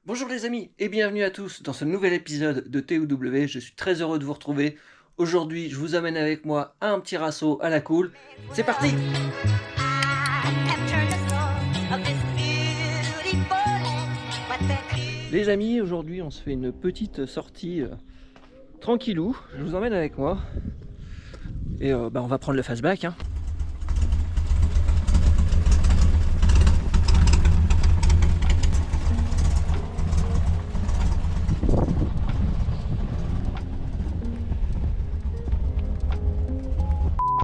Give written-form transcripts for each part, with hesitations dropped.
Bonjour les amis et bienvenue à tous dans ce nouvel épisode de TOW. Je suis très heureux de vous retrouver. Aujourd'hui, je vous amène avec moi à un petit rasso à la cool. C'est parti! Les amis, aujourd'hui on se fait une petite sortie tranquillou. Je vous emmène avec moi. Et on va prendre le fastback.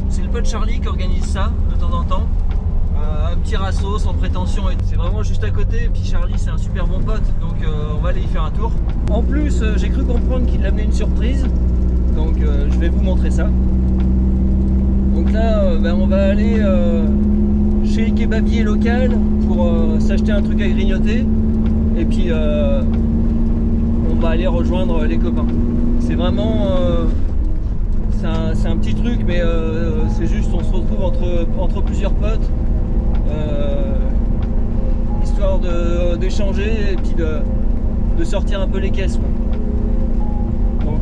C'est le pote Charlie qui organise ça de temps en temps. Un petit rasso sans prétention, c'est vraiment juste à côté. Et puis Charlie c'est un super bon pote, donc on va aller y faire un tour. En plus j'ai cru comprendre qu'il amenait une surprise, donc je vais vous montrer ça. Donc là on va aller chez le kebabier local pour s'acheter un truc à grignoter. Et puis on va aller rejoindre les copains. C'est vraiment c'est un petit truc, mais c'est juste on se retrouve entre plusieurs potes, histoire d'échanger et puis de sortir un peu les caisses, quoi. Donc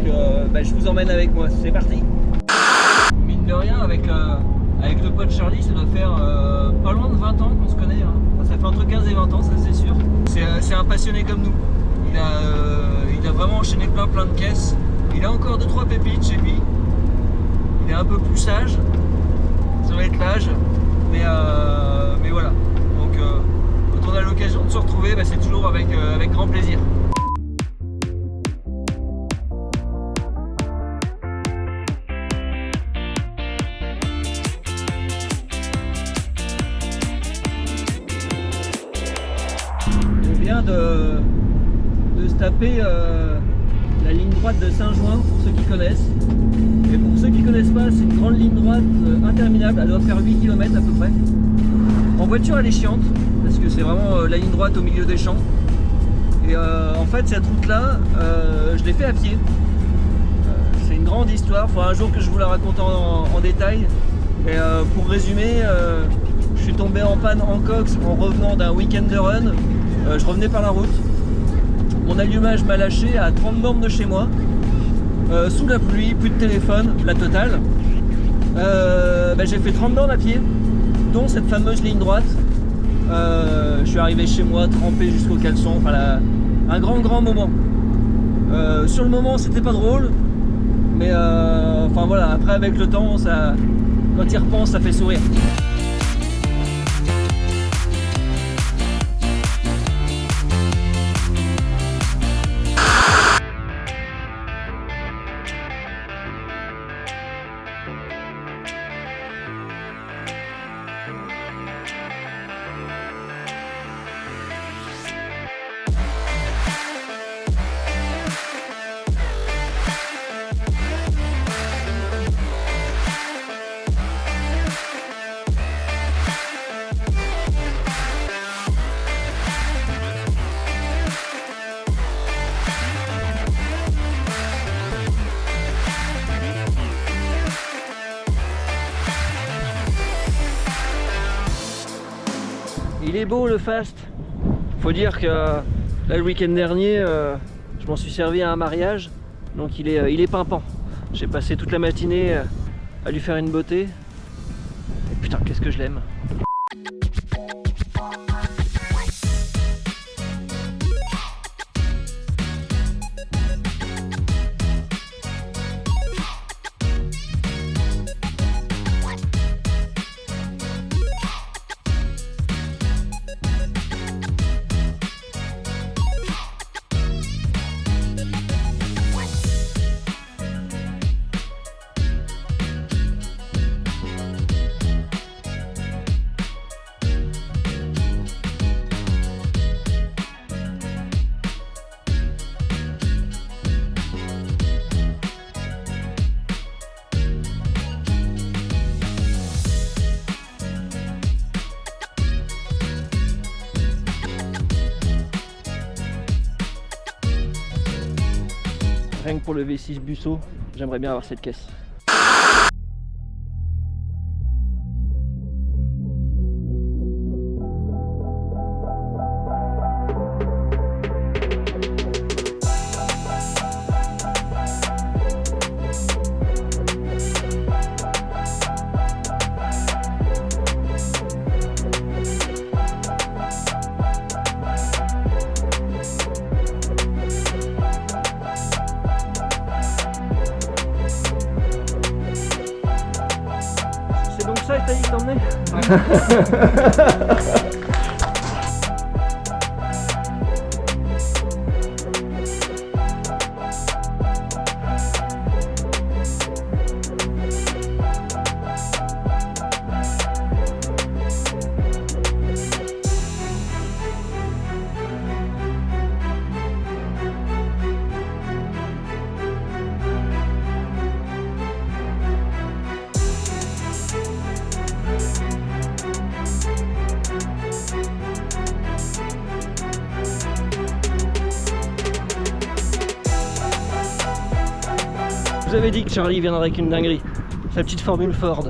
je vous emmène avec moi, c'est parti. Mine de rien, avec le pote Charlie, ça doit faire pas loin de 20 ans qu'on se connaît, hein. Enfin, ça fait entre 15 et 20 ans, ça c'est sûr. C'est un passionné comme nous. Il a vraiment enchaîné plein de caisses. Il a encore 2-3 pépites chez lui. Il est un peu plus sage, ça va être l'âge, mais voilà. Donc quand on a l'occasion de se retrouver, c'est toujours avec grand plaisir. On vient de se taper la ligne droite de Saint-Jouin, pour ceux qui connaissent. Et pour ceux qui ne connaissent pas, c'est une grande ligne droite interminable, elle doit faire 8 km à peu près. En voiture elle est chiante, parce que c'est vraiment la ligne droite au milieu des champs. Et en fait cette route là, je l'ai fait à pied. C'est une grande histoire, il faudra un jour que je vous la raconte en détail. Et pour résumer, je suis tombé en panne en cox en revenant d'un week-end de run. Je revenais par la route. Mon allumage m'a lâché à 30 bornes de chez moi. Sous la pluie, plus de téléphone, la totale. J'ai fait 30 bornes à pied, dont cette fameuse ligne droite. Je suis arrivé chez moi trempé jusqu'au caleçon, enfin un grand moment. Sur le moment c'était pas drôle, mais voilà, après avec le temps, quand il repense, ça fait sourire. Il est beau le fast. Faut dire que là, le week-end dernier, je m'en suis servi à un mariage, donc il est pimpant. J'ai passé toute la matinée à lui faire une beauté. Et putain, qu'est-ce que je l'aime. Rien que pour le V6 Busso, j'aimerais bien avoir cette caisse. t'as dit que t'emmenais? Je vous avais dit que Charlie viendrait avec une dinguerie. Sa petite formule Ford.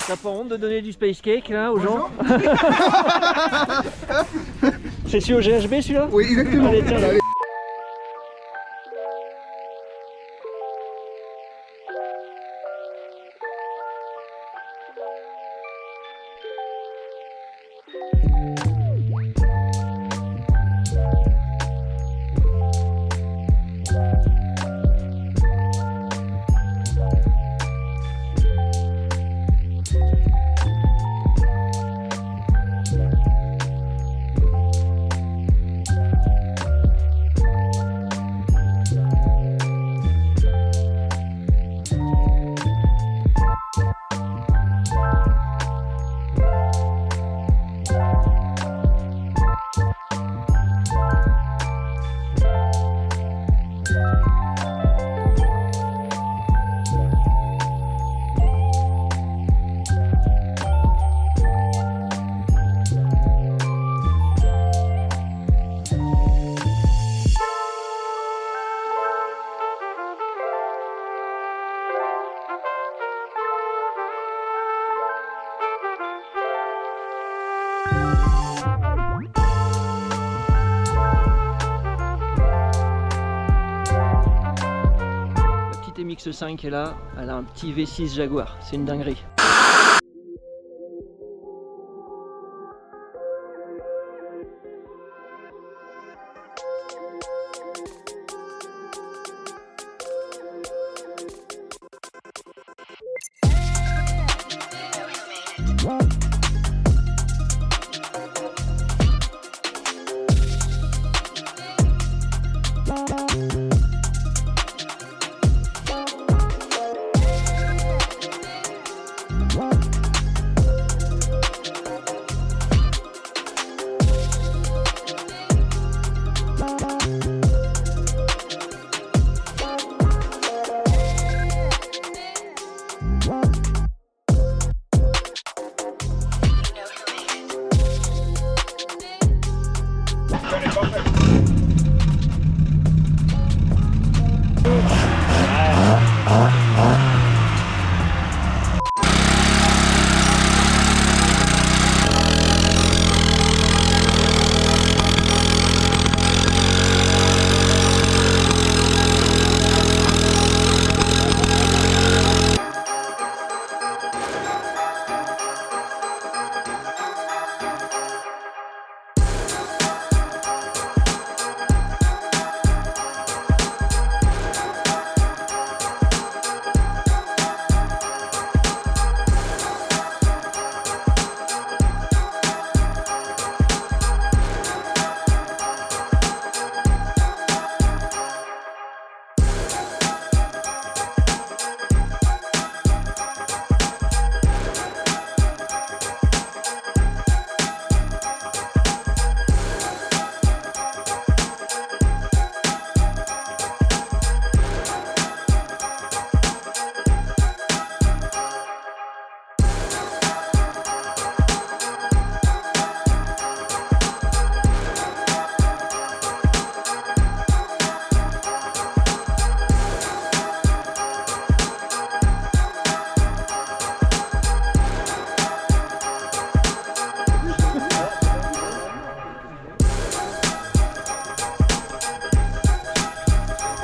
T'as pas honte de donner du space cake là aux gens? C'est celui au GHB celui-là? Oui, exactement. Allez, tiens, Allez. MX5 qui est là, elle a un petit V6 Jaguar, c'est une dinguerie.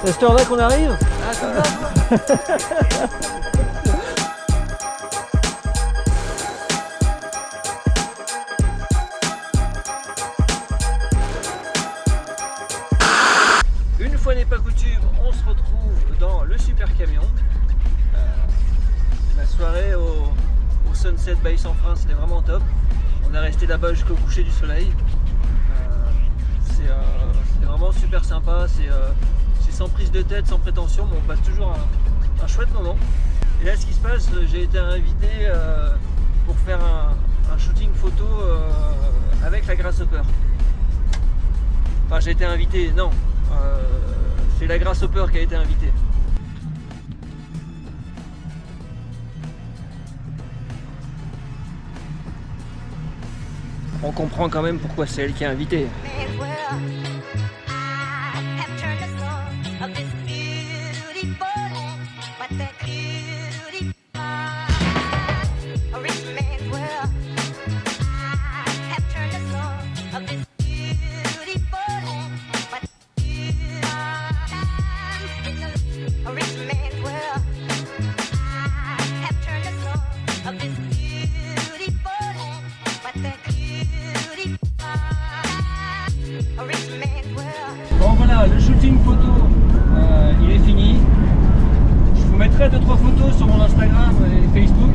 C'est à cette heure-là qu'on arrive? Ah, comme ça. Une fois n'est pas coutume, on se retrouve dans le super camion. La soirée au Sunset by Sanfrin, c'était vraiment top. On est resté là-bas jusqu'au coucher du soleil. C'est vraiment super sympa, c'est sans prise de tête, sans prétention, mais on passe toujours un chouette moment. Et là, ce qui se passe, j'ai été invité pour faire un shooting photo avec la Grasshopper. Enfin, j'ai été invité, non, c'est la Grasshopper qui a été invitée. On comprend quand même pourquoi c'est elle qui est invitée. Bon voilà, le shooting photo il est fini. Je vous mettrai 2-3 photos sur mon Instagram et Facebook.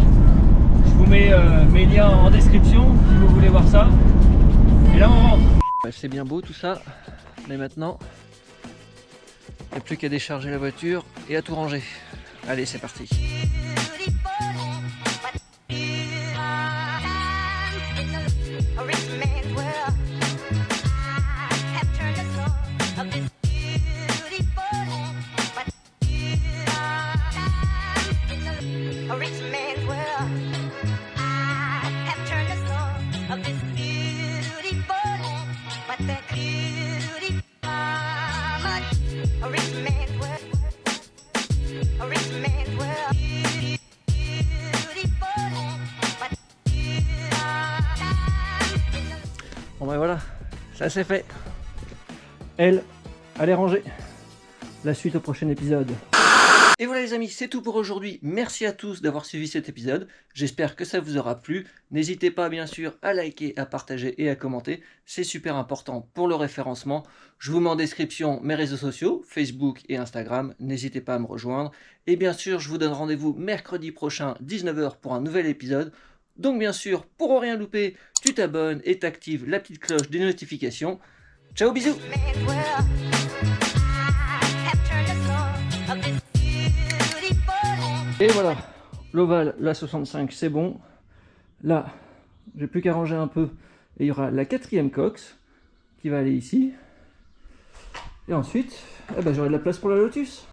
Je vous mets mes liens en description si vous voulez voir ça. Et là on rentre. Ouais, c'est bien beau tout ça, mais maintenant il n'y a plus qu'à décharger la voiture et à tout ranger. Allez, c'est parti. Bon ben voilà, ça c'est fait. Elle est rangée. La suite au prochain épisode. Et voilà les amis, c'est tout pour aujourd'hui. Merci à tous d'avoir suivi cet épisode. J'espère que ça vous aura plu. N'hésitez pas bien sûr à liker, à partager et à commenter. C'est super important pour le référencement. Je vous mets en description mes réseaux sociaux, Facebook et Instagram. N'hésitez pas à me rejoindre. Et bien sûr, je vous donne rendez-vous mercredi prochain, 19 h pour un nouvel épisode. Donc bien sûr, pour rien louper, tu t'abonnes et t'actives la petite cloche des notifications. Ciao, bisous! Et voilà, l'ovale, la 65, c'est bon. Là, j'ai plus qu'à ranger un peu. Et il y aura la 4e cox qui va aller ici. Et ensuite, j'aurai de la place pour la Lotus.